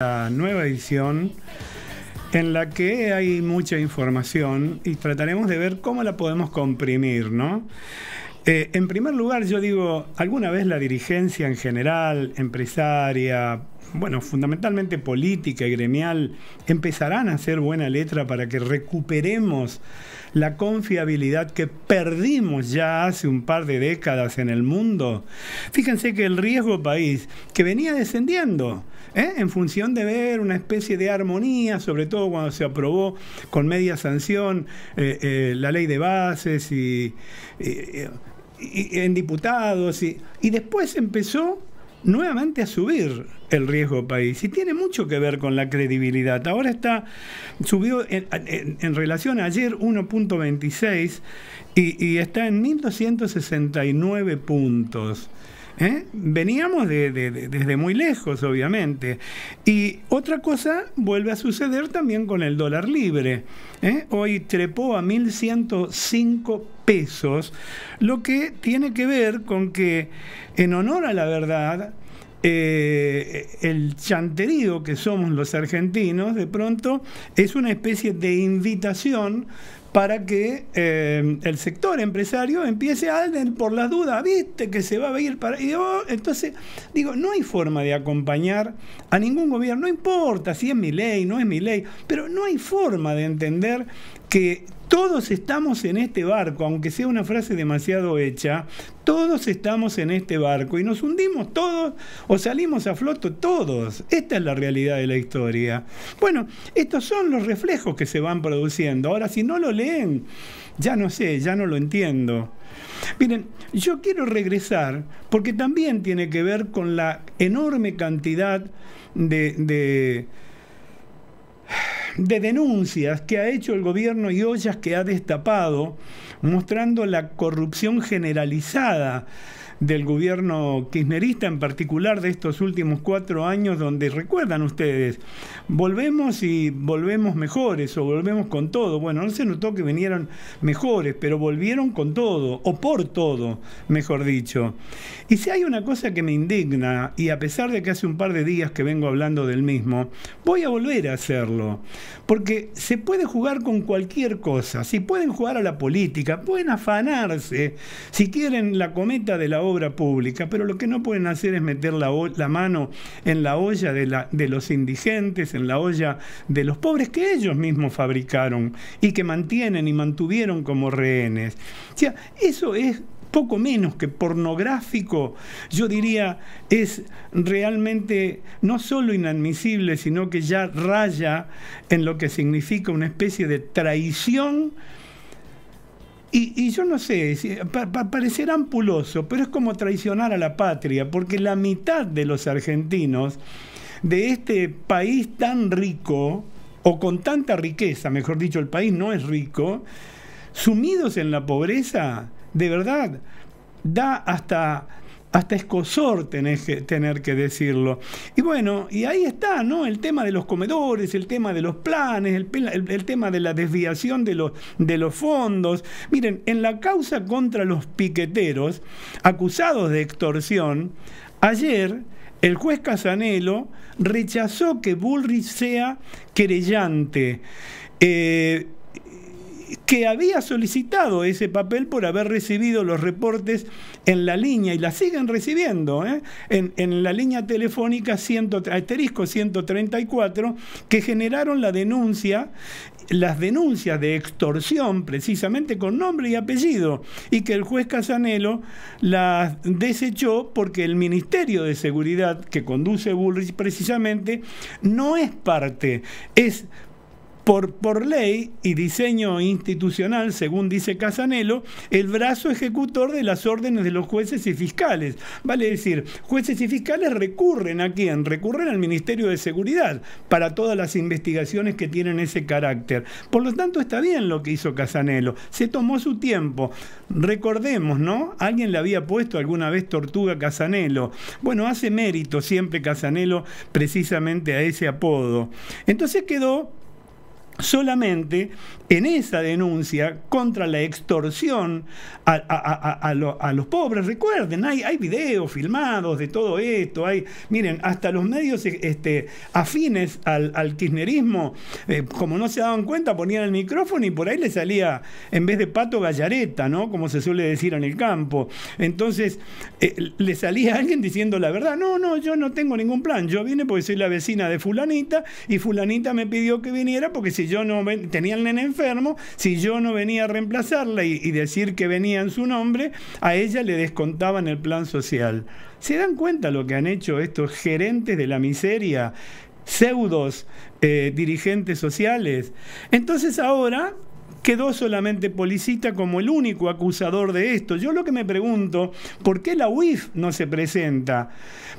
La nueva edición en la que hay mucha información y trataremos de ver cómo la podemos comprimir, ¿no? En primer lugar, yo digo, alguna vez la dirigencia en general, empresaria, bueno, fundamentalmente política y gremial, empezarán a hacer buena letra para que recuperemos la confiabilidad que perdimos ya hace un par de décadas en el mundo. Fíjense que el riesgo país, que venía descendiendo, en función de ver una especie de armonía, sobre todo cuando se aprobó con media sanción la ley de bases y en diputados, y después empezó nuevamente a subir el riesgo país, y tiene mucho que ver con la credibilidad. Ahora subió en relación a ayer 1.26 y está en 1.269 puntos. Veníamos desde muy lejos, obviamente. Y otra cosa vuelve a suceder también con el dólar libre. Hoy trepó a 1.105 pesos, lo que tiene que ver con que, en honor a la verdad, el chanterío que somos los argentinos, de pronto es una especie de invitación para que el sector empresario empiece a por las dudas, viste que se va a ir para... entonces, digo, no hay forma de acompañar a ningún gobierno, no importa si es mi ley, no es mi ley, pero no hay forma de entender que todos estamos en este barco, aunque sea una frase demasiado hecha, todos estamos en este barco y nos hundimos todos o salimos a flote todos. Esta es la realidad de la historia. Bueno, estos son los reflejos que se van produciendo. Ahora, si no lo leen, ya no sé, ya no lo entiendo. Miren, yo quiero regresar porque también tiene que ver con la enorme cantidad de denuncias que ha hecho el gobierno y ollas que ha destapado, mostrando la corrupción generalizada del gobierno kirchnerista, en particular de estos últimos 4 años, donde, recuerdan ustedes, volvemos y volvemos mejores o volvemos con todo. Bueno, no se notó que vinieron mejores, pero volvieron con todo, o por todo, mejor dicho. Y si hay una cosa que me indigna, y a pesar de que hace un par de días que vengo hablando del mismo, voy a volver a hacerlo, porque se puede jugar con cualquier cosa. Si pueden jugar a la política, pueden afanarse, si quieren, la cometa de la obra pública, pero lo que no pueden hacer es meter la mano en la olla de los indigentes, en la olla de los pobres que ellos mismos fabricaron y que mantienen y mantuvieron como rehenes. O sea, eso es poco menos que pornográfico. Yo diría, es realmente no solo inadmisible, sino que ya raya en lo que significa una especie de traición. Y yo no sé, parecerá ampuloso, pero es como traicionar a la patria, porque la mitad de los argentinos de este país tan rico, o con tanta riqueza, mejor dicho, el país no es rico, sumidos en la pobreza, de verdad, da hasta escozor tener que decirlo. Y bueno, y ahí está, ¿no? El tema de los comedores, el tema de los planes, el tema de la desviación de los fondos. Miren, en la causa contra los piqueteros acusados de extorsión, ayer el juez Casanelo rechazó que Bullrich sea querellante, que había solicitado ese papel por haber recibido los reportes en la línea, y la siguen recibiendo, en la línea telefónica asterisco 134, que generaron las denuncias de extorsión, precisamente con nombre y apellido, y que el juez Casanelo las desechó porque el Ministerio de Seguridad, que conduce Bullrich precisamente, no es parte, es por ley y diseño institucional, según dice Casanelo, el brazo ejecutor de las órdenes de los jueces y fiscales. Vale decir, jueces y fiscales recurren ¿a quién? Recurren al Ministerio de Seguridad para todas las investigaciones que tienen ese carácter. Por lo tanto, está bien lo que hizo Casanelo. Se tomó su tiempo. Recordemos, ¿no? Alguien le había puesto alguna vez Tortuga Casanelo. Bueno, hace mérito siempre Casanelo precisamente a ese apodo. Entonces quedó solamente en esa denuncia contra la extorsión a los pobres. Recuerden, hay videos filmados de todo esto, miren, hasta los medios afines al kirchnerismo, como no se daban cuenta, ponían el micrófono y por ahí le salía, en vez de Pato, Gallareta, ¿no? Como se suele decir en el campo. Entonces, le salía alguien diciendo la verdad: no, yo no tengo ningún plan, yo vine porque soy la vecina de fulanita y fulanita me pidió que viniera porque si yo no tenía el nene enfermo, si yo no venía a reemplazarla y decir que venía en su nombre, a ella le descontaban el plan social. ¿Se dan cuenta lo que han hecho estos gerentes de la miseria, pseudos dirigentes sociales? Entonces ahora quedó solamente Policita como el único acusador de esto. Yo lo que me pregunto, ¿por qué la UIF no se presenta?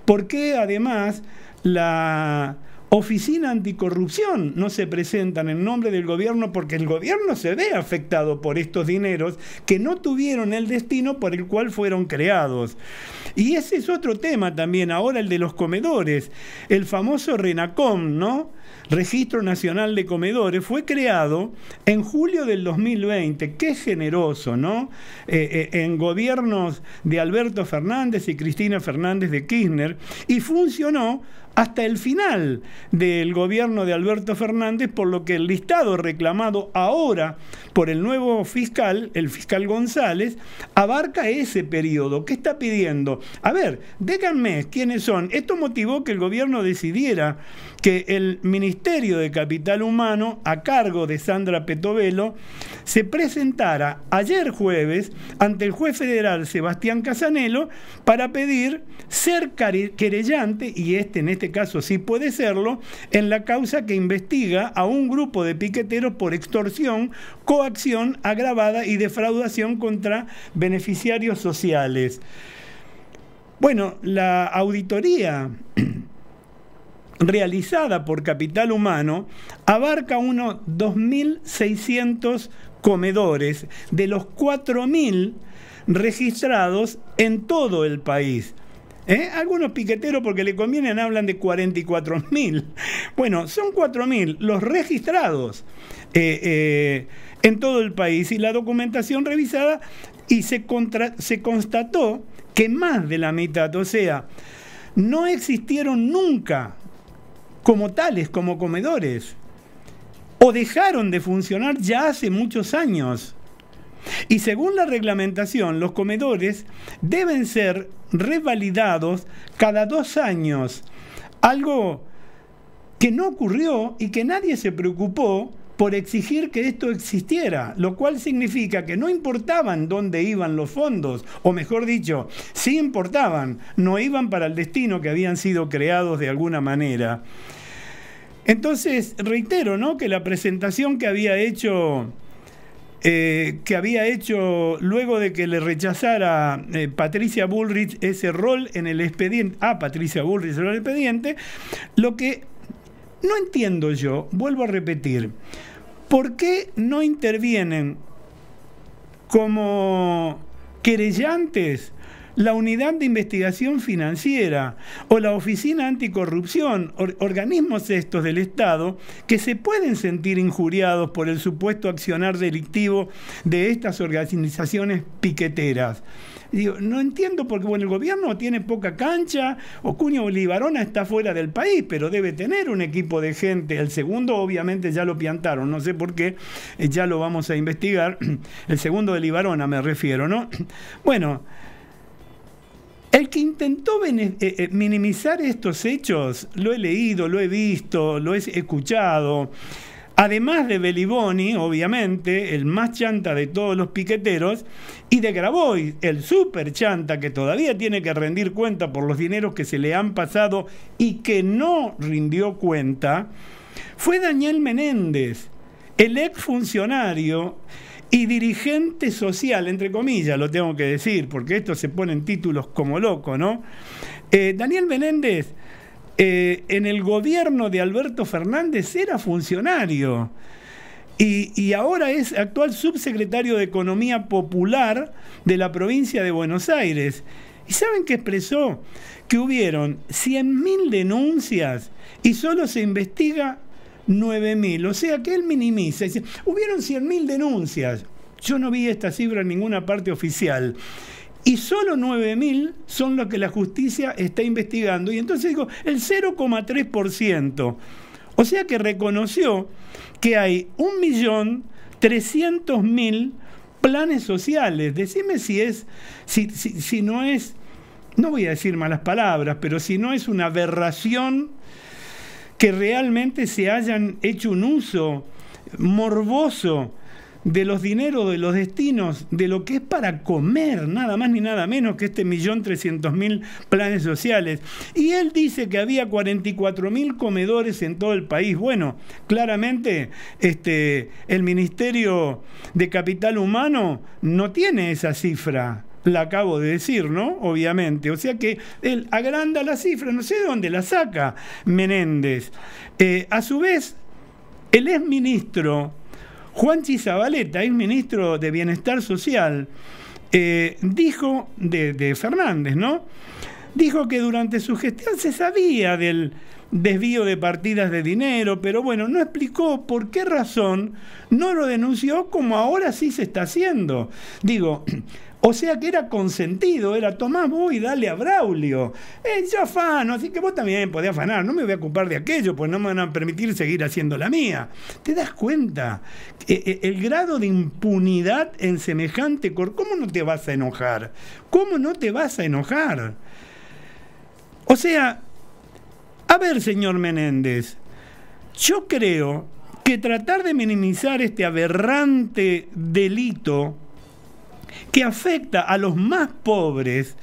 ¿Por qué además la Oficina Anticorrupción no se presenta en nombre del gobierno? Porque el gobierno se ve afectado por estos dineros que no tuvieron el destino por el cual fueron creados. Y ese es otro tema también, ahora el de los comedores. El famoso RENACOM, ¿no? Registro Nacional de Comedores, fue creado en julio del 2020. Qué generoso, ¿no? En gobiernos de Alberto Fernández y Cristina Fernández de Kirchner, y funcionó hasta el final del gobierno de Alberto Fernández, por lo que el listado reclamado ahora por el nuevo fiscal, el fiscal González, abarca ese periodo. ¿Qué está pidiendo? A ver, díganme quiénes son. Esto motivó que el gobierno decidiera que el Ministerio de Capital Humano, a cargo de Sandra Petovelo, se presentara ayer jueves ante el juez federal Sebastián Casanelo para pedir ser querellante, y en este caso sí puede serlo, en la causa que investiga a un grupo de piqueteros por extorsión, coacción agravada y defraudación contra beneficiarios sociales. Bueno, la auditoría realizada por Capital Humano abarca unos 2.600 comedores de los 4.000 registrados en todo el país. Algunos piqueteros, porque le convienen, hablan de 44.000. Bueno, son 4.000 los registrados en todo el país, y la documentación revisada, y se constató que más de la mitad, o sea, no existieron nunca como tales, como comedores, o dejaron de funcionar ya hace muchos años. Y según la reglamentación, los comedores deben ser revalidados cada 2 años, algo que no ocurrió y que nadie se preocupó por exigir que esto existiera, lo cual significa que no importaban dónde iban los fondos, o mejor dicho, sí importaban, no iban para el destino que habían sido creados de alguna manera. Entonces, reitero, ¿no?, que la presentación que había hecho luego de que le rechazara Patricia Bullrich ese rol en el expediente, Patricia Bullrich en el expediente, lo que no entiendo yo, vuelvo a repetir, ¿por qué no intervienen como querellantes la Unidad de Investigación Financiera o la Oficina Anticorrupción, organismos estos del Estado que se pueden sentir injuriados por el supuesto accionar delictivo de estas organizaciones piqueteras? Digo, no entiendo, porque bueno, el gobierno tiene poca cancha, Ocuña Libarona está fuera del país, pero debe tener un equipo de gente. El segundo obviamente ya lo piantaron, no sé por qué, ya lo vamos a investigar. El segundo de Libarona me refiero, ¿no? Bueno, el que intentó minimizar estos hechos, lo he leído, lo he visto, lo he escuchado, además de Beliboni, obviamente, el más chanta de todos los piqueteros, y de Grabois, el súper chanta, que todavía tiene que rendir cuenta por los dineros que se le han pasado y que no rindió cuenta, fue Daniel Menéndez, el exfuncionario y dirigente social, entre comillas, lo tengo que decir, porque esto se ponen títulos como loco, ¿no? Daniel Menéndez, en el gobierno de Alberto Fernández era funcionario y ahora es actual subsecretario de Economía Popular de la provincia de Buenos Aires. ¿Y saben qué expresó? Que hubieron 100.000 denuncias y solo se investiga 9.000. O sea que él minimiza. Dice, hubieron 100.000 denuncias. Yo no vi esta cifra en ninguna parte oficial. Y solo 9.000 son los que la justicia está investigando. Y entonces digo, el 0,3%. O sea que reconoció que hay 1.300.000 planes sociales. Decime si no es, no voy a decir malas palabras, pero si no es una aberración que realmente se hayan hecho un uso morboso de los dineros, de los destinos, de lo que es para comer, nada más ni nada menos que 1.300.000 planes sociales. Y él dice que había 44.000 comedores en todo el país. Bueno, claramente el Ministerio de Capital Humano no tiene esa cifra. La acabo de decir, ¿no? Obviamente. O sea que él agranda la cifra, no sé de dónde la saca Menéndez. A su vez, el exministro Juanchi Zabaleta, exministro de Bienestar Social, dijo, de Fernández, ¿no? Dijo que durante su gestión se sabía del desvío de partidas de dinero, pero bueno, no explicó por qué razón no lo denunció como ahora sí se está haciendo. Digo, o sea que era consentido, era Tomás, vos y dale a Braulio. Yo afano, así que vos también podés afanar, no me voy a ocupar de aquello, pues no me van a permitir seguir haciendo la mía. ¿Te das cuenta? El grado de impunidad en semejante... ¿Cómo no te vas a enojar? ¿Cómo no te vas a enojar? O sea, a ver, señor Menéndez, yo creo que tratar de minimizar este aberrante delito que afecta a los más pobres,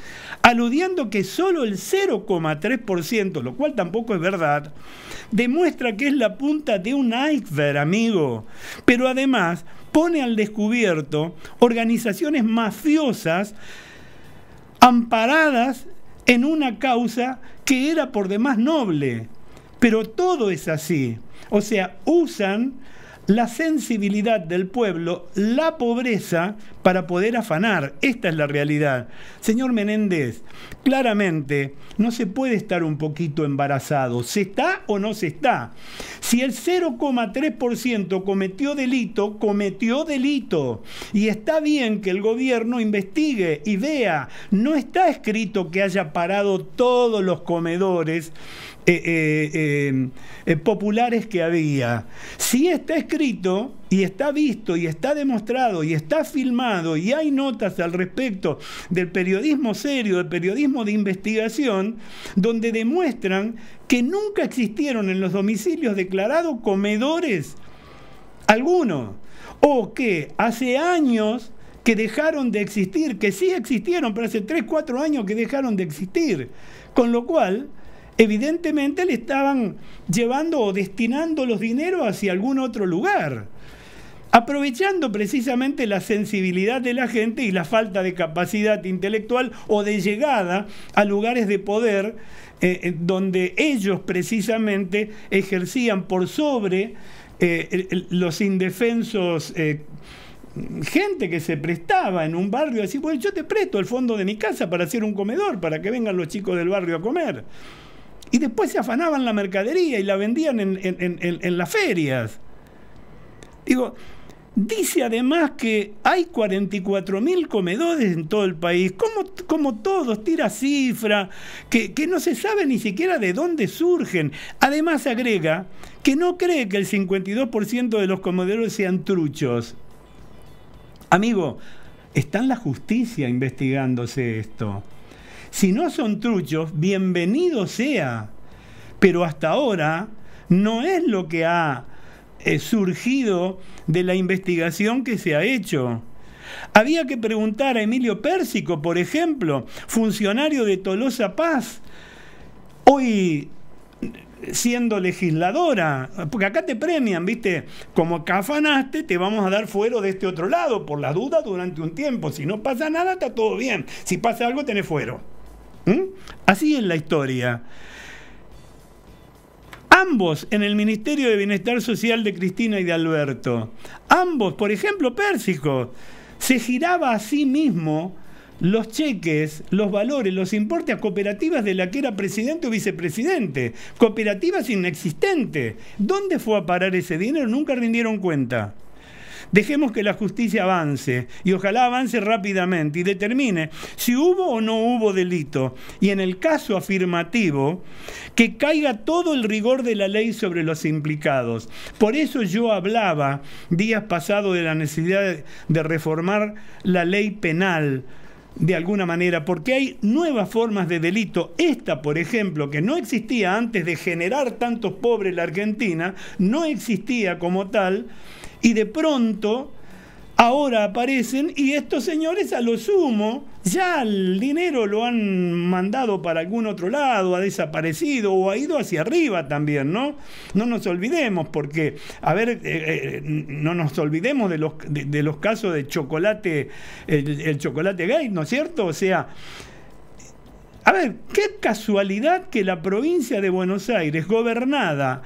aludiendo que solo el 0,3%, lo cual tampoco es verdad, demuestra que es la punta de un iceberg, amigo. Pero además pone al descubierto organizaciones mafiosas amparadas en una causa que era por demás noble. Pero todo es así. O sea, usan la sensibilidad del pueblo, la pobreza, para poder afanar. Esta es la realidad. Señor Menéndez, claramente no se puede estar un poquito embarazado. ¿Se está o no se está? Si el 0,3% cometió delito, cometió delito. Y está bien que el gobierno investigue y vea. No está escrito que haya parado todos los comedores populares que había. Sí está escrito y está visto y está demostrado y está filmado y hay notas al respecto del periodismo serio, del periodismo de investigación, donde demuestran que nunca existieron en los domicilios declarados comedores alguno, o que hace años que dejaron de existir, que sí existieron, pero hace 3, 4 años que dejaron de existir, con lo cual evidentemente le estaban llevando o destinando los dineros hacia algún otro lugar, aprovechando precisamente la sensibilidad de la gente y la falta de capacidad intelectual o de llegada a lugares de poder donde ellos precisamente ejercían por sobre los indefensos, gente que se prestaba en un barrio así, bueno, yo te presto el fondo de mi casa para hacer un comedor, para que vengan los chicos del barrio a comer. Y después se afanaban la mercadería y la vendían en las ferias. Digo, dice además que hay 44.000 comedores en todo el país. Como todos, tira cifra, que no se sabe ni siquiera de dónde surgen. Además agrega que no cree que el 52% de los comedores sean truchos. Amigo, está en la justicia investigándose esto. Si no son truchos, bienvenido sea. Pero hasta ahora no es lo que ha surgido de la investigación que se ha hecho. Había que preguntar a Emilio Pérsico, por ejemplo, funcionario de Tolosa Paz, hoy siendo legisladora, porque acá te premian, ¿viste? Como acá afanaste, te vamos a dar fuero de este otro lado, por la duda durante un tiempo. Si no pasa nada, está todo bien. Si pasa algo, tenés fuero. Así es la historia. Ambos en el Ministerio de Bienestar Social de Cristina y de Alberto. Ambos, por ejemplo, Pérsico, se giraba a sí mismo los cheques, los valores, los importes a cooperativas de la que era presidente o vicepresidente, cooperativas inexistentes. ¿Dónde fue a parar ese dinero? Nunca rindieron cuenta. Dejemos que la justicia avance, y ojalá avance rápidamente y determine si hubo o no hubo delito, y en el caso afirmativo, que caiga todo el rigor de la ley sobre los implicados. Por eso yo hablaba días pasados de la necesidad de reformar la ley penal, de alguna manera, porque hay nuevas formas de delito. Esta, por ejemplo, que no existía antes de generar tantos pobres en la Argentina, no existía como tal, y de pronto ahora aparecen, y estos señores a lo sumo ya el dinero lo han mandado para algún otro lado, ha desaparecido o ha ido hacia arriba también, ¿no? No nos olvidemos, porque, a ver, no nos olvidemos de los casos de chocolate, el chocolate gay, ¿no es cierto? O sea, a ver, qué casualidad que la provincia de Buenos Aires, gobernada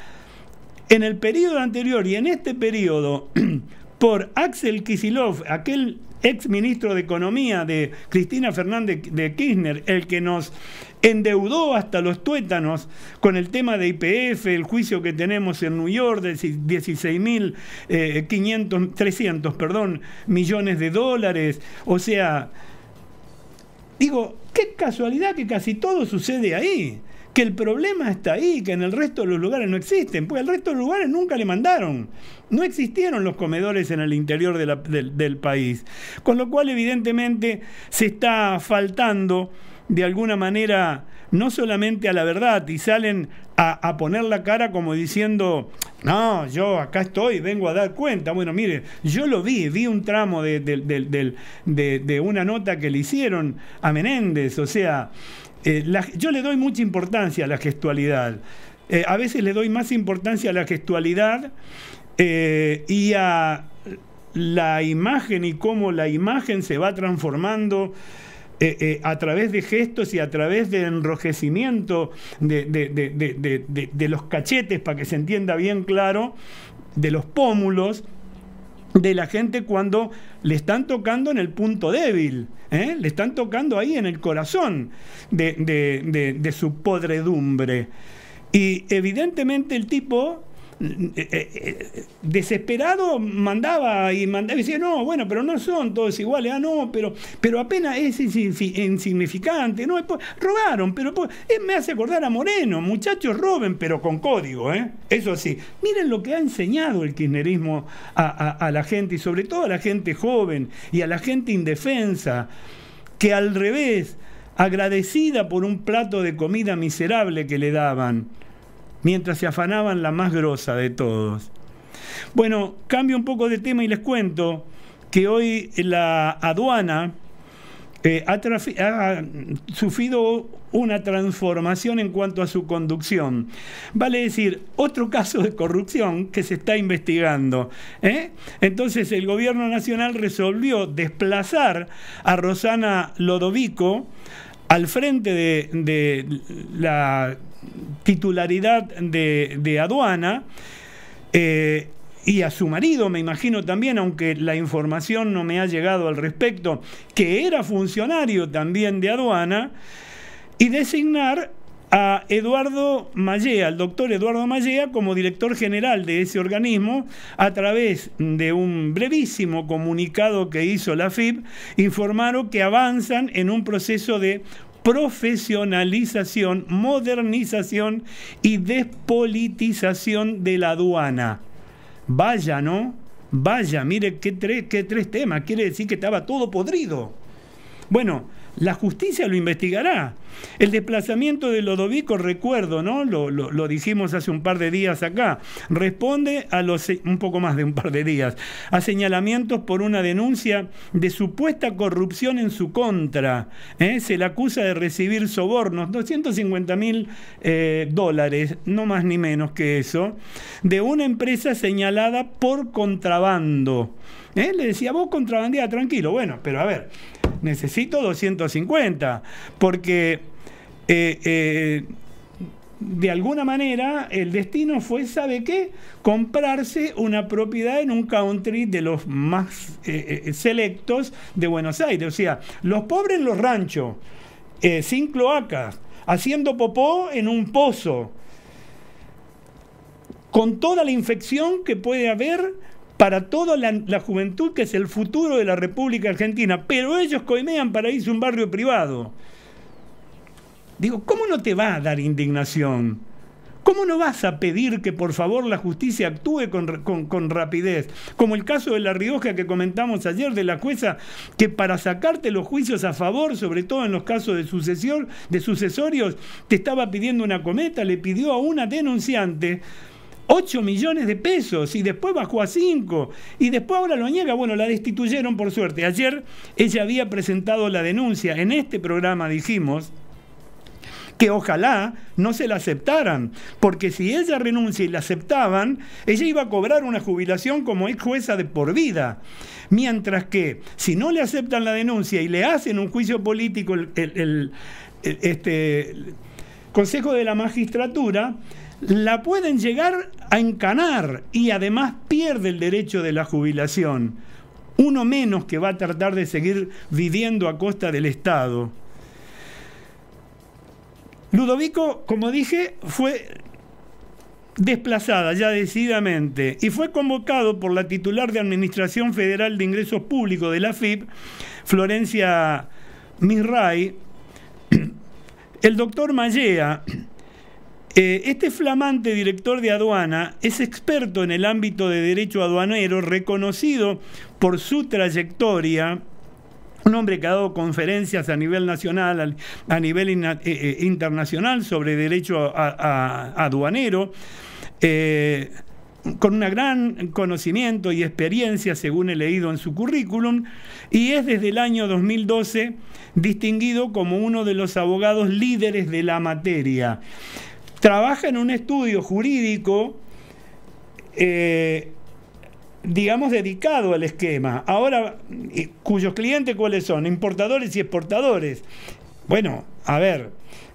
en el periodo anterior y en este periodo por Axel Kicillof, aquel ex ministro de Economía de Cristina Fernández de Kirchner, el que nos endeudó hasta los tuétanos con el tema de YPF, el juicio que tenemos en New York de 300 millones de dólares. O sea, digo, qué casualidad que casi todo sucede ahí, que el problema está ahí, que en el resto de los lugares no existen, porque el resto de los lugares nunca le mandaron. No existieron los comedores en el interior del país. Con lo cual, evidentemente, se está faltando, de alguna manera, no solamente a la verdad, y salen a poner la cara como diciendo, no, yo acá estoy, vengo a dar cuenta. Bueno, mire, yo lo vi un tramo de una nota que le hicieron a Menéndez, o sea, yo le doy mucha importancia a la gestualidad. A veces le doy más importancia a la gestualidad y a la imagen, y cómo la imagen se va transformando a través de gestos y a través de enrojecimiento de los cachetes, para que se entienda bien claro, de los pómulos de la gente cuando le están tocando en el punto débil, le están tocando ahí en el corazón de su podredumbre. Y evidentemente el tipo desesperado mandaba y decía, no, bueno, pero no son todos iguales, no, pero apenas es insignificante, no, robaron, pero me hace acordar a Moreno, muchachos, roben, pero con código, eso sí. Miren lo que ha enseñado el kirchnerismo a la gente, y sobre todo a la gente joven y a la gente indefensa, que al revés, agradecida por un plato de comida miserable que le daban, mientras se afanaban la más grosa de todos. Bueno, cambio un poco de tema y les cuento que hoy la aduana ha sufrido una transformación en cuanto a su conducción. Vale decir, otro caso de corrupción que se está investigando. Entonces el gobierno nacional resolvió desplazar a Rosana Lodovico al frente de la titularidad de aduana, y a su marido, me imagino también, aunque la información no me ha llegado al respecto, que era funcionario también de aduana, y designar a Eduardo Mallea, al doctor Eduardo Mallea, como director general de ese organismo, a través de un brevísimo comunicado que hizo la AFIP. Informaron que avanzan en un proceso de profesionalización, modernización y despolitización de la aduana. Vaya, ¿no? Vaya, mire qué tres temas. Quiere decir que estaba todo podrido. Bueno, la justicia lo investigará. El desplazamiento de Lodovico, recuerdo, ¿no? Lo dijimos hace un par de días acá. Responde a un poco más de un par de días, a señalamientos por una denuncia de supuesta corrupción en su contra. Se le acusa de recibir sobornos, $250.000, no más ni menos que eso, de una empresa señalada por contrabando. Le decía, vos contrabandea, tranquilo. Bueno, pero a ver, necesito 250, porque de alguna manera el destino fue, ¿sabe qué? Comprarse una propiedad en un country de los más selectos de Buenos Aires. O sea, los pobres en los ranchos, sin cloacas, haciendo popó en un pozo, con toda la infección que puede haber para toda la juventud, que es el futuro de la República Argentina. Pero ellos coimean para irse a un barrio privado. Digo, ¿cómo no te va a dar indignación? ¿Cómo no vas a pedir que por favor la justicia actúe con rapidez? Como el caso de La Rioja que comentamos ayer, de la jueza que para sacarte los juicios a favor, sobre todo en los casos de sucesorios, te estaba pidiendo una cometa, le pidió a una denunciante 8 millones de pesos y después bajó a 5 y después ahora lo niega. Bueno, la destituyeron por suerte. Ayer ella había presentado la denuncia. En este programa dijimos que ojalá no se la aceptaran, porque si ella renuncia y la aceptaban, ella iba a cobrar una jubilación como ex jueza de por vida. Mientras que, si no le aceptan la denuncia y le hacen un juicio político el Consejo de la Magistratura, la pueden llegar a encanar y además pierde el derecho de la jubilación. Uno menos que va a tratar de seguir viviendo a costa del Estado. Ludovico, como dije, fue desplazada ya decididamente y fue convocado por la titular de Administración Federal de Ingresos Públicos de la AFIP, Florencia Misray, el doctor Mallea. Este flamante director de aduana es experto en el ámbito de derecho aduanero, reconocido por su trayectoria. Un hombre que ha dado conferencias a nivel nacional, a nivel internacional sobre derecho aduanero, con un gran conocimiento y experiencia, según he leído en su currículum, y es desde el año 2012 distinguido como uno de los abogados líderes de la materia. Trabaja en un estudio jurídico, digamos, dedicado al esquema. Ahora, cuyos clientes, ¿cuáles son? Importadores y exportadores. Bueno, a ver,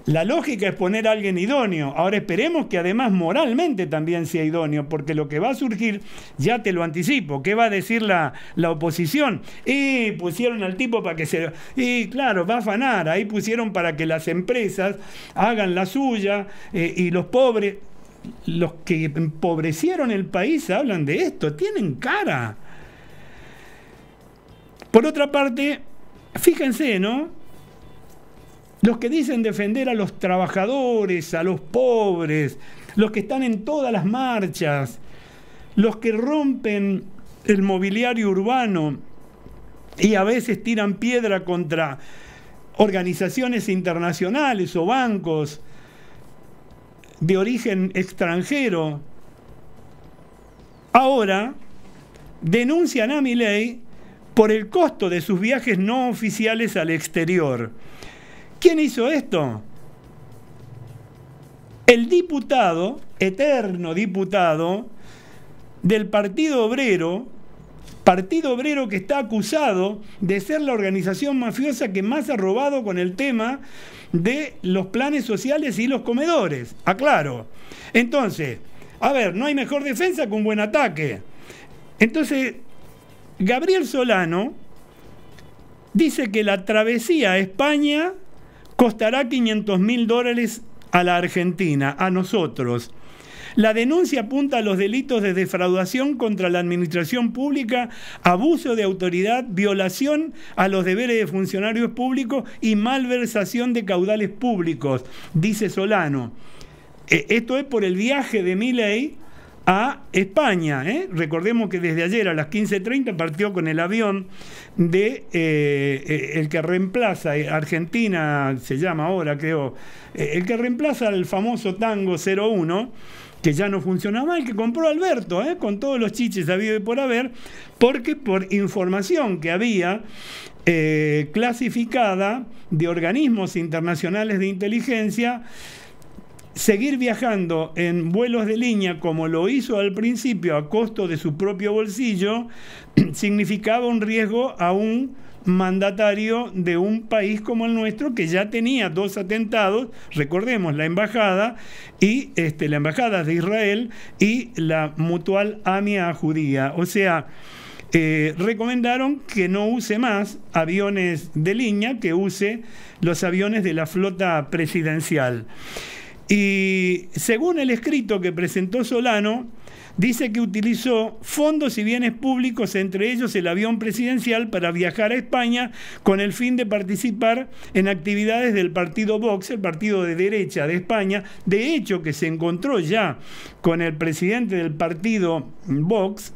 la lógica es poner a alguien idóneo. Ahora esperemos que además moralmente también sea idóneo, porque lo que va a surgir, ya te lo anticipo, ¿qué va a decir la oposición? Y pusieron al tipo para que se... Y claro, va a afanar. Ahí pusieron para que las empresas hagan la suya y los pobres... Los que empobrecieron el país hablan de esto, tienen cara. Por otra parte, fíjense, ¿no? Los que dicen defender a los trabajadores, a los pobres, los que están en todas las marchas, los que rompen el mobiliario urbano y a veces tiran piedra contra organizaciones internacionales o bancos de origen extranjero, ahora denuncian a Milei por el costo de sus viajes no oficiales al exterior. ¿Quién hizo esto? El diputado, eterno diputado del Partido Obrero que está acusado de ser la organización mafiosa que más ha robado con el tema de los planes sociales y los comedores. Aclaro. Entonces, a ver, no hay mejor defensa que un buen ataque. Entonces, Gabriel Solano dice que la travesía a España costará $500.000 a la Argentina, a nosotros. La denuncia apunta a los delitos de defraudación contra la administración pública, abuso de autoridad, violación a los deberes de funcionarios públicos y malversación de caudales públicos, dice Solano. Esto es por el viaje de Milei a España. Recordemos que desde ayer a las 15:30 partió con el avión de el que reemplaza, Argentina se llama ahora, creo, el que reemplaza al famoso Tango 01, que ya no funcionaba, el que compró Alberto, con todos los chiches habido y por haber, porque por información que había clasificada de organismos internacionales de inteligencia, seguir viajando en vuelos de línea como lo hizo al principio a costo de su propio bolsillo significaba un riesgo aún mandatario de un país como el nuestro que ya tenía 2 atentados, recordemos, la embajada la embajada de Israel y la Mutual Amia Judía. O sea, recomendaron que no use más aviones de línea, que use los aviones de la flota presidencial. Y según el escrito que presentó Solano, dice que utilizó fondos y bienes públicos, entre ellos el avión presidencial, para viajar a España con el fin de participar en actividades del partido Vox, el partido de derecha de España. De hecho, que se encontró ya con el presidente del partido Vox,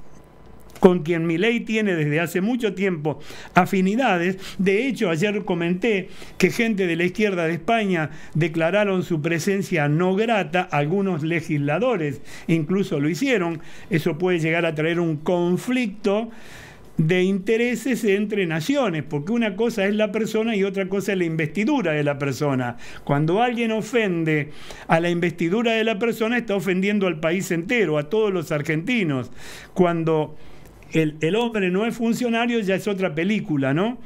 con quien Milei tiene desde hace mucho tiempo afinidades. De hecho, ayer comenté que gente de la izquierda de España declararon su presencia no grata, algunos legisladores incluso lo hicieron. Eso puede llegar a traer un conflicto de intereses entre naciones, porque una cosa es la persona y otra cosa es la investidura de la persona. Cuando alguien ofende a la investidura de la persona, está ofendiendo al país entero, a todos los argentinos. Cuando el hombre no es funcionario, ya es otra película, ¿no?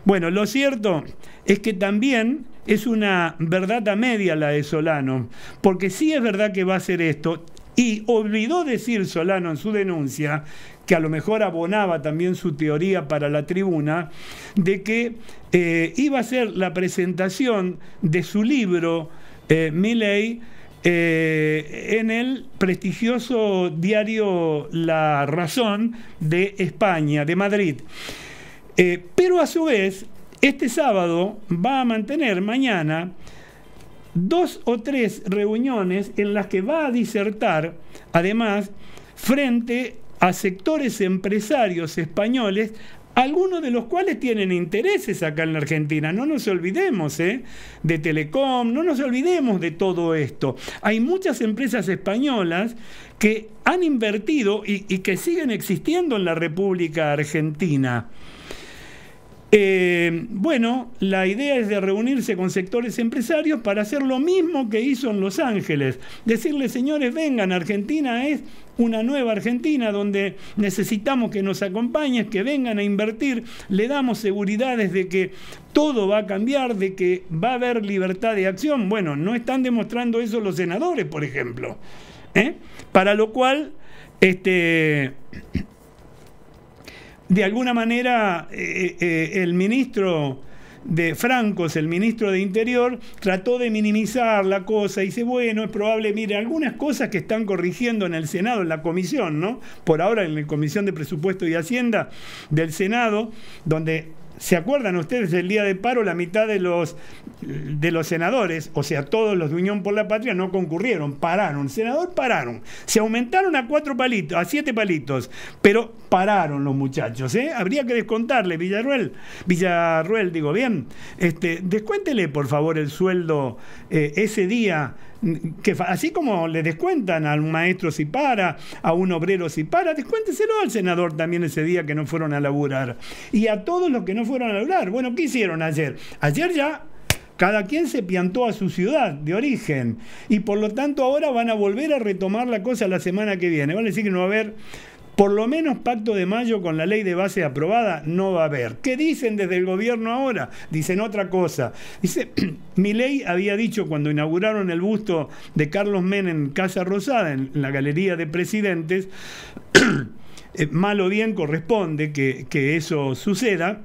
Bueno, lo cierto es que también es una verdad a media la de Solano, porque sí es verdad que va a hacer esto, y olvidó decir Solano en su denuncia, que a lo mejor abonaba también su teoría para la tribuna, de que iba a ser la presentación de su libro, Milei, en el prestigioso diario La Razón de España, de Madrid. Pero a su vez, este sábado va a mantener mañana 2 o 3 reuniones en las que va a disertar, además, frente a sectores empresarios españoles, algunos de los cuales tienen intereses acá en la Argentina. No nos olvidemos de Telecom, no nos olvidemos de todo esto. Hay muchas empresas españolas que han invertido y que siguen existiendo en la República Argentina. Bueno, la idea es de reunirse con sectores empresarios para hacer lo mismo que hizo en Los Ángeles. Decirles, señores, vengan, Argentina es una nueva Argentina donde necesitamos que nos acompañen, que vengan a invertir, le damos seguridades de que todo va a cambiar, de que va a haber libertad de acción. Bueno, no están demostrando eso los senadores, por ejemplo. Para lo cual, de alguna manera, el ministro de Francos, el ministro de Interior, trató de minimizar la cosa y dice, bueno, es probable, mire, algunas cosas que están corrigiendo en el Senado, en la comisión, ¿no? Por ahora en la Comisión de Presupuesto y Hacienda del Senado, donde, ¿se acuerdan ustedes del día de paro? La mitad de los senadores, o sea, todos los de Unión por la Patria, no concurrieron, pararon. Senador, pararon. Se aumentaron a 4 palitos, a 7 palitos, pero pararon los muchachos, Habría que descontarle, Villarruel, digo, bien, descuéntele, por favor, el sueldo ese día, que así como le descuentan a un maestro si para, a un obrero si para, descuénteselo al senador también ese día que no fueron a laburar. Y a todos los que no fueron a laburar. Bueno, ¿qué hicieron ayer? Ayer ya cada quien se piantó a su ciudad de origen. Y por lo tanto ahora van a volver a retomar la cosa la semana que viene. Van a decir que no va a haber, por lo menos, pacto de mayo con la ley de base aprobada, no va a haber. ¿Qué dicen desde el gobierno ahora? Dicen otra cosa. Dice, Milei había dicho cuando inauguraron el busto de Carlos Menem en Casa Rosada, en la Galería de Presidentes, mal o bien corresponde que eso suceda.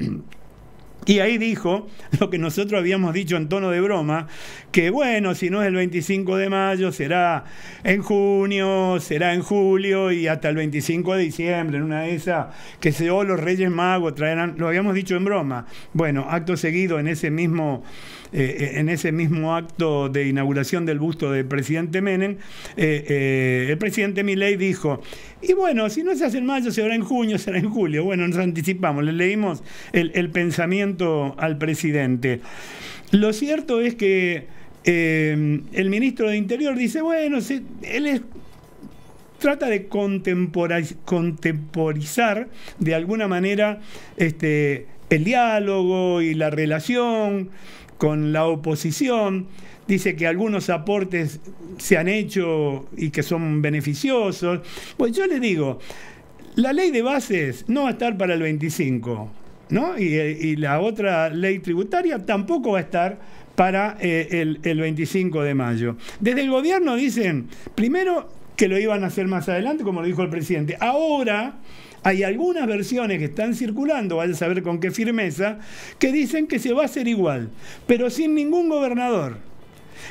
Y ahí dijo lo que nosotros habíamos dicho en tono de broma, que bueno, si no es el 25 de mayo, será en junio, será en julio y hasta el 25 de diciembre, en una de esas, que los Reyes Magos traerán, lo habíamos dicho en broma. Bueno, acto seguido, en ese mismo acto de inauguración del busto del presidente Menem, el presidente Milei dijo, y bueno, si no se hace en mayo, será en junio, será en julio. Bueno, nos anticipamos, le leímos el pensamiento al presidente. Lo cierto es que el ministro de Interior dice, bueno, él trata de contemporizar de alguna manera el diálogo y la relación con la oposición. Dice que algunos aportes se han hecho y que son beneficiosos. Pues yo les digo, la ley de bases no va a estar para el 25. ¿no? Y la otra ley tributaria tampoco va a estar para el 25 de mayo. Desde el gobierno dicen, primero, que lo iban a hacer más adelante, como lo dijo el presidente. Ahora hay algunas versiones que están circulando, vaya a saber con qué firmeza, que dicen que se va a hacer igual, pero sin ningún gobernador,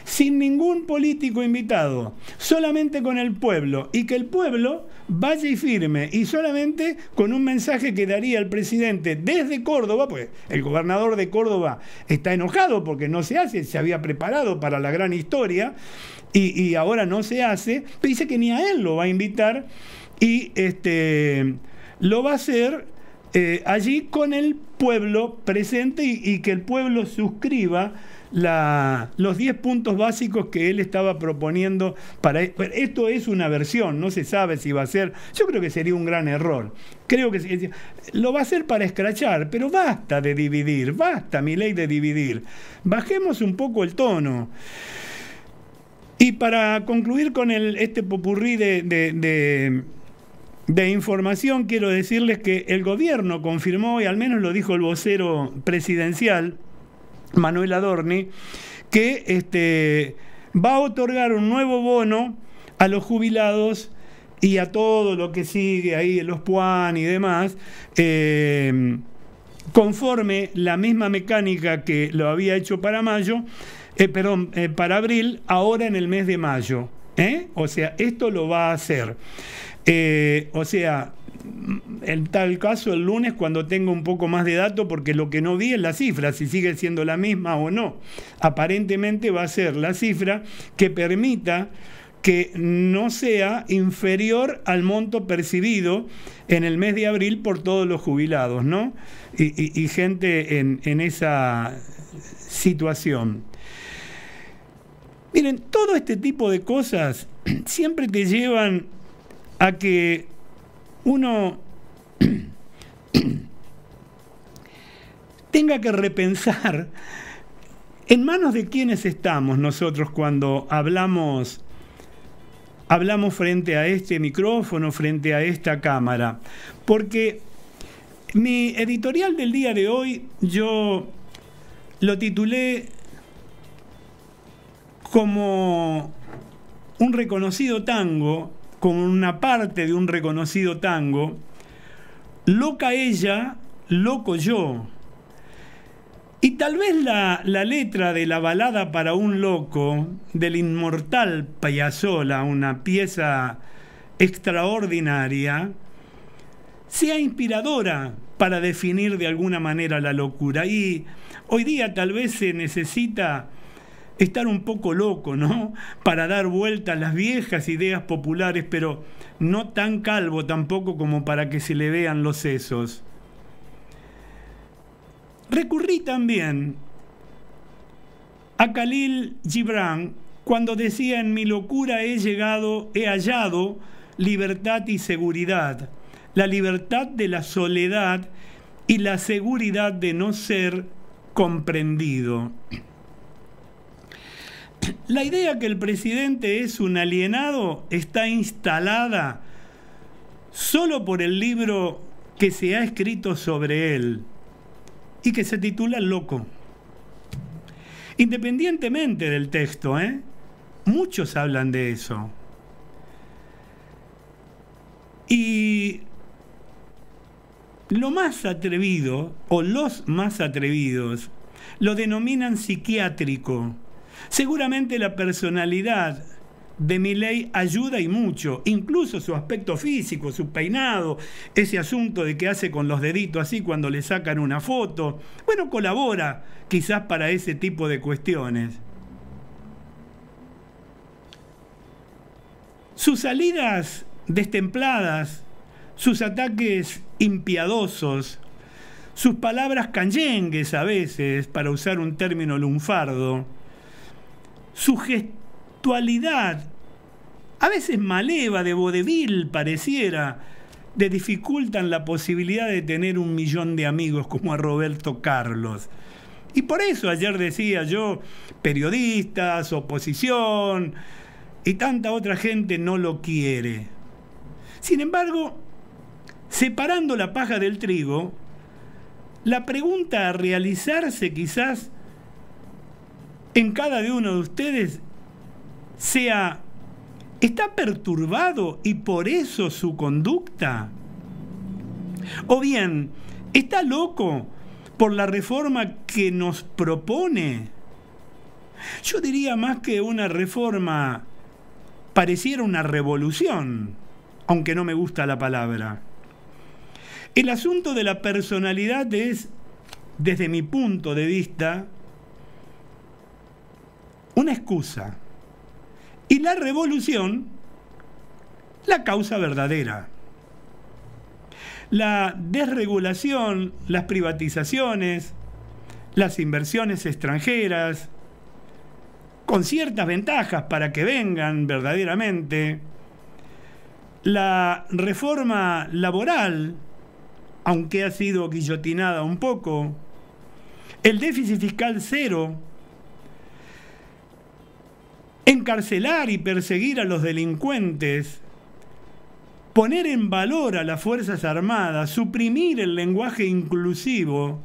sin ningún político invitado, solamente con el pueblo, y que el pueblo vaya y firme, y solamente con un mensaje que daría el presidente desde Córdoba, pues el gobernador de Córdoba está enojado porque no se hace, se había preparado para la gran historia, y ahora no se hace, pero dice que ni a él lo va a invitar, y lo va a hacer allí con el pueblo presente, y que el pueblo suscriba los 10 puntos básicos que él estaba proponiendo para esto. Es una versión, no se sabe si va a ser, yo creo que sería un gran error, creo que lo va a hacer para escrachar, pero basta de dividir, basta, Milei, de dividir, bajemos un poco el tono. Y para concluir con este popurrí de información, quiero decirles que el gobierno confirmó, y al menos lo dijo el vocero presidencial, Manuel Adorni, que va a otorgar un nuevo bono a los jubilados y a todo lo que sigue ahí, los PUAN y demás, conforme la misma mecánica que lo había hecho para mayo, para abril, ahora en el mes de mayo. O sea, esto lo va a hacer. O sea, en tal caso el lunes, cuando tenga un poco más de datos, porque lo que no vi es la cifra, si sigue siendo la misma o no. Aparentemente va a ser la cifra que permita que no sea inferior al monto percibido en el mes de abril por todos los jubilados, ¿no? Y gente en esa situación. Miren, todo este tipo de cosas siempre te llevan a que uno tenga que repensar en manos de quiénes estamos nosotros cuando hablamos frente a este micrófono, frente a esta cámara. Porque mi editorial del día de hoy yo lo titulé como un reconocido tango, como una parte de un reconocido tango, loca ella, loco yo. Y tal vez la letra de la balada para un loco, del inmortal Piazzolla, una pieza extraordinaria, sea inspiradora para definir de alguna manera la locura. Y hoy día tal vez se necesita estar un poco loco, ¿no?, para dar vuelta a las viejas ideas populares, pero no tan calvo tampoco como para que se le vean los sesos. Recurrí también a Khalil Gibran cuando decía: en mi locura he hallado libertad y seguridad, la libertad de la soledad y la seguridad de no ser comprendido. La idea que el presidente es un alienado está instalada solo por el libro que se ha escrito sobre él y que se titula Loco. Independientemente del texto, muchos hablan de eso. Y lo más atrevido, o los más atrevidos, lo denominan psiquiátrico. Seguramente la personalidad de Milei ayuda y mucho, incluso su aspecto físico, su peinado, ese asunto de que hace con los deditos así cuando le sacan una foto, bueno, colabora quizás para ese tipo de cuestiones. Sus salidas destempladas, sus ataques impiadosos, sus palabras canyengues a veces, para usar un término lunfardo, su gestualidad, a veces maleva, de vodevil pareciera, le dificultan la posibilidad de tener 1 millón de amigos como a Roberto Carlos. Y por eso ayer decía yo, periodistas, oposición y tanta otra gente no lo quiere. Sin embargo, separando la paja del trigo, la pregunta a realizarse quizás en cada uno de ustedes sea: ¿está perturbado y por eso su conducta? O bien, ¿está loco por la reforma que nos propone? Yo diría más que una reforma, pareciera una revolución, aunque no me gusta la palabra. El asunto de la personalidad es, desde mi punto de vista, una excusa. Y la revolución, la causa verdadera. La desregulación, las privatizaciones, las inversiones extranjeras, con ciertas ventajas para que vengan verdaderamente, la reforma laboral, aunque ha sido guillotinada un poco, el déficit fiscal cero, encarcelar y perseguir a los delincuentes, poner en valor a las Fuerzas Armadas, suprimir el lenguaje inclusivo,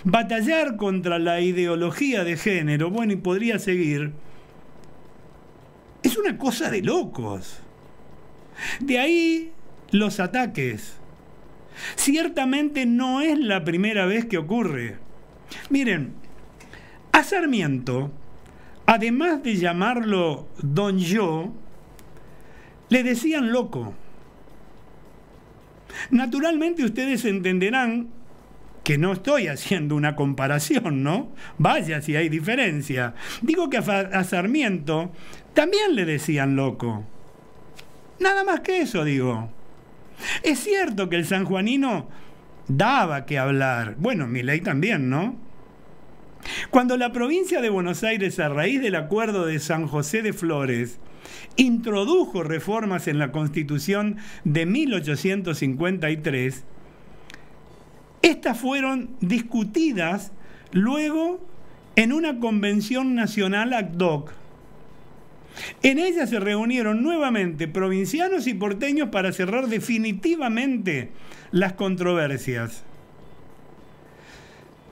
batallar contra la ideología de género, bueno, y podría seguir, es una cosa de locos. De ahí los ataques. Ciertamente no es la primera vez que ocurre. Miren, a Sarmiento, además de llamarlo Don Yo, le decían loco. Naturalmente ustedes entenderán que no estoy haciendo una comparación, ¿no? Vaya si hay diferencia. Digo que a Sarmiento también le decían loco. Nada más que eso, digo. Es cierto que el sanjuanino daba que hablar. Bueno, Milei también, ¿no? Cuando la provincia de Buenos Aires, a raíz del acuerdo de San José de Flores, introdujo reformas en la Constitución de 1853, estas fueron discutidas luego en una convención nacional ad hoc. En ella se reunieron nuevamente provincianos y porteños para cerrar definitivamente las controversias.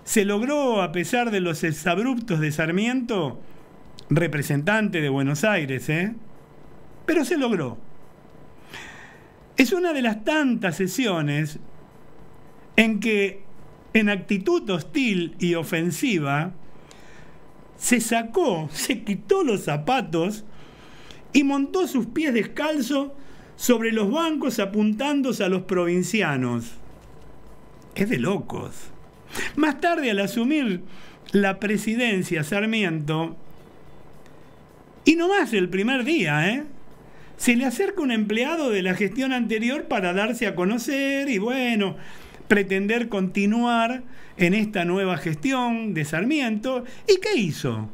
Se logró, a pesar de los exabruptos de Sarmiento, representante de Buenos Aires, pero se logró. Es una de las tantas sesiones en que, en actitud hostil y ofensiva, se quitó los zapatos y montó sus pies descalzos sobre los bancos apuntándose a los provincianos. Es de locos. Más tarde, al asumir la presidencia Sarmiento, y no más el primer día, se le acerca un empleado de la gestión anterior para darse a conocer y, bueno, pretender continuar en esta nueva gestión de Sarmiento. ¿Y qué hizo?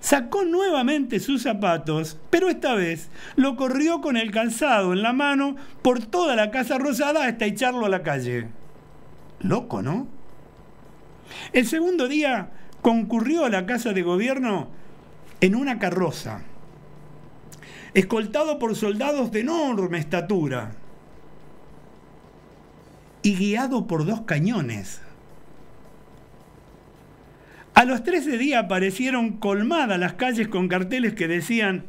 Sacó nuevamente sus zapatos, pero esta vez lo corrió con el calzado en la mano por toda la Casa Rosada hasta echarlo a la calle. Loco, ¿no? El segundo día concurrió a la Casa de Gobierno en una carroza, escoltado por soldados de enorme estatura y guiado por 2 cañones. A los 13 días aparecieron colmadas las calles con carteles que decían: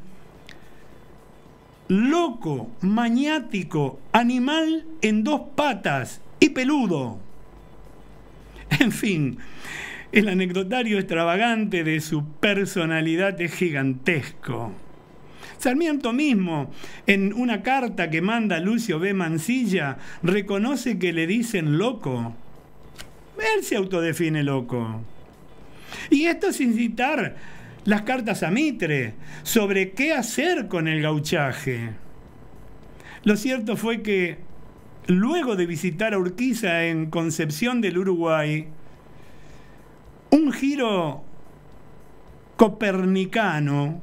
loco, maniático, animal en 2 patas y peludo. En fin, el anecdotario extravagante de su personalidad es gigantesco. Sarmiento mismo, en una carta que manda Lucio B. Mansilla, reconoce que le dicen loco. Él se autodefine loco. Y esto sin citar las cartas a Mitre sobre qué hacer con el gauchaje. Lo cierto fue que, luego de visitar a Urquiza en Concepción del Uruguay, un giro copernicano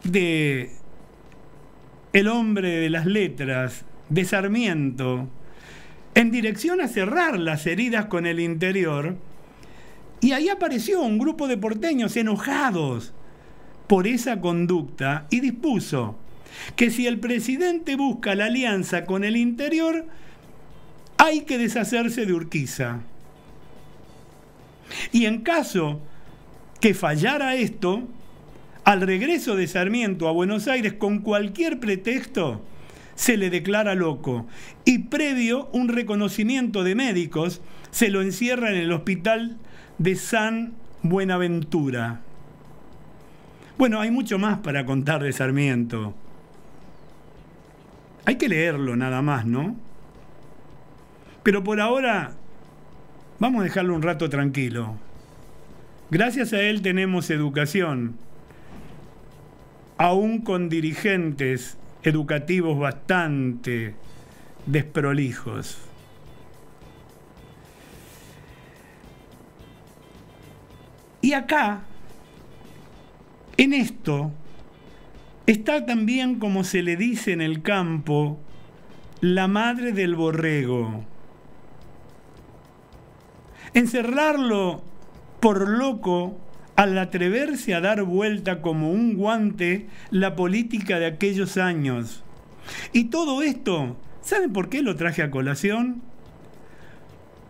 de el hombre de las letras, de Sarmiento, en dirección a cerrar las heridas con el interior, y ahí apareció un grupo de porteños enojados por esa conducta y dispuso que si el presidente busca la alianza con el interior, hay que deshacerse de Urquiza. Y en caso que fallara esto, al regreso de Sarmiento a Buenos Aires, con cualquier pretexto, se le declara loco. Y previo un reconocimiento de médicos, se lo encierra en el hospital de San Buenaventura. Bueno, hay mucho más para contar de Sarmiento. Hay que leerlo nada más, ¿no? Pero por ahora vamos a dejarlo un rato tranquilo. Gracias a él tenemos educación, aún con dirigentes educativos bastante desprolijos. Y acá, en esto, está también, como se le dice en el campo, la madre del borrego. Encerrarlo por loco al atreverse a dar vuelta como un guante la política de aquellos años. Y todo esto, ¿saben por qué lo traje a colación?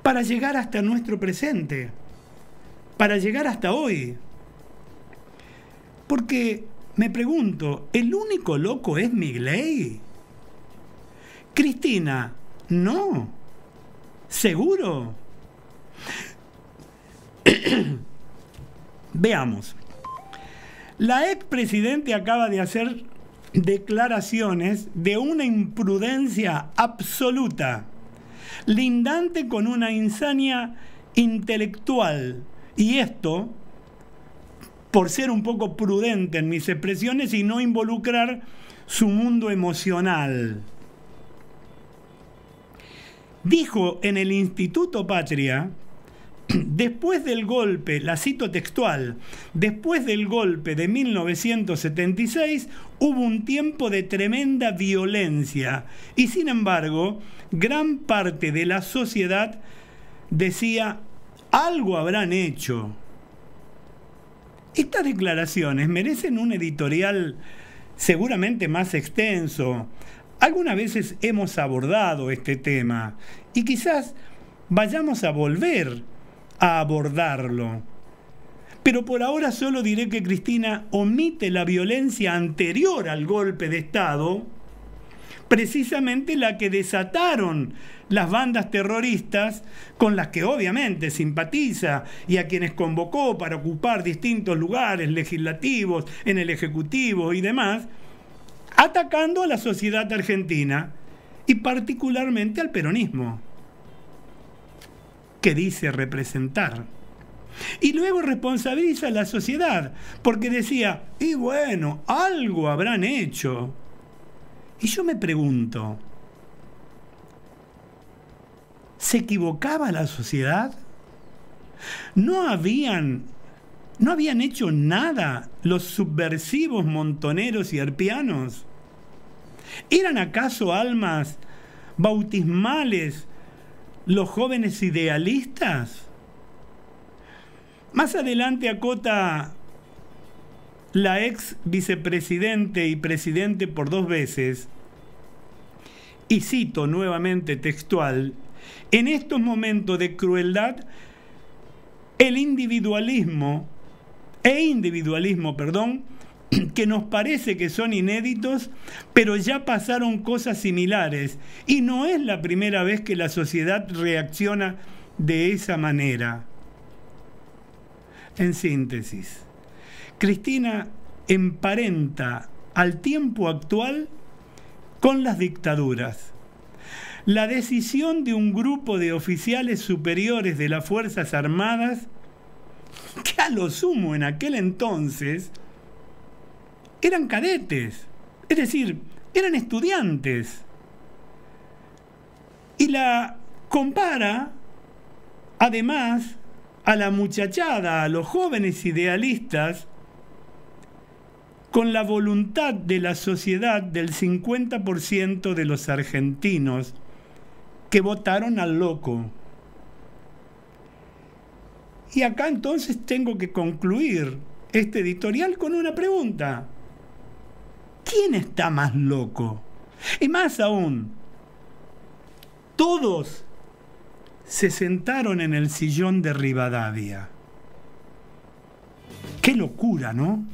Para llegar hasta nuestro presente, para llegar hasta hoy. Porque me pregunto, ¿el único loco es Milei? Cristina, no. ¿Seguro? Veamos. La expresidente acaba de hacer declaraciones de una imprudencia absoluta, lindante con una insania intelectual. Y esto, por ser un poco prudente en mis expresiones y no involucrar su mundo emocional. Dijo en el Instituto Patria, después del golpe, la cito textual, después del golpe de 1976 hubo un tiempo de tremenda violencia y sin embargo gran parte de la sociedad decía algo habrán hecho. Estas declaraciones merecen un editorial seguramente más extenso. Algunas veces hemos abordado este tema y quizás vayamos a volver a abordarlo. Pero por ahora solo diré que Cristina omite la violencia anterior al golpe de Estado, precisamente la que desataron las bandas terroristas con las que obviamente simpatiza y a quienes convocó para ocupar distintos lugares legislativos, en el Ejecutivo y demás, atacando a la sociedad argentina y particularmente al peronismo, que dice representar. Y luego responsabiliza a la sociedad, porque decía, y bueno, algo habrán hecho. Y yo me pregunto, ¿se equivocaba la sociedad? ¿No habían hecho nada los subversivos montoneros y arpianos? ¿Eran acaso almas bautismales los jóvenes idealistas? Más adelante acota la ex vicepresidente y presidente por 2 veces, y cito nuevamente textual, en estos momentos de crueldad, el individualismo, que nos parece que son inéditos, pero ya pasaron cosas similares, y no es la primera vez que la sociedad reacciona de esa manera. En síntesis, Cristina emparenta al tiempo actual con las dictaduras. La decisión de un grupo de oficiales superiores de las Fuerzas Armadas, que a lo sumo en aquel entonces eran cadetes, es decir, eran estudiantes, y la compara además a la muchachada, a los jóvenes idealistas, con la voluntad de la sociedad del 50% de los argentinos que votaron al loco. Y acá entonces tengo que concluir este editorial con una pregunta. ¿Quién está más loco? Y más aún, ¿todos se sentaron en el sillón de Rivadavia. Qué locura, ¿no?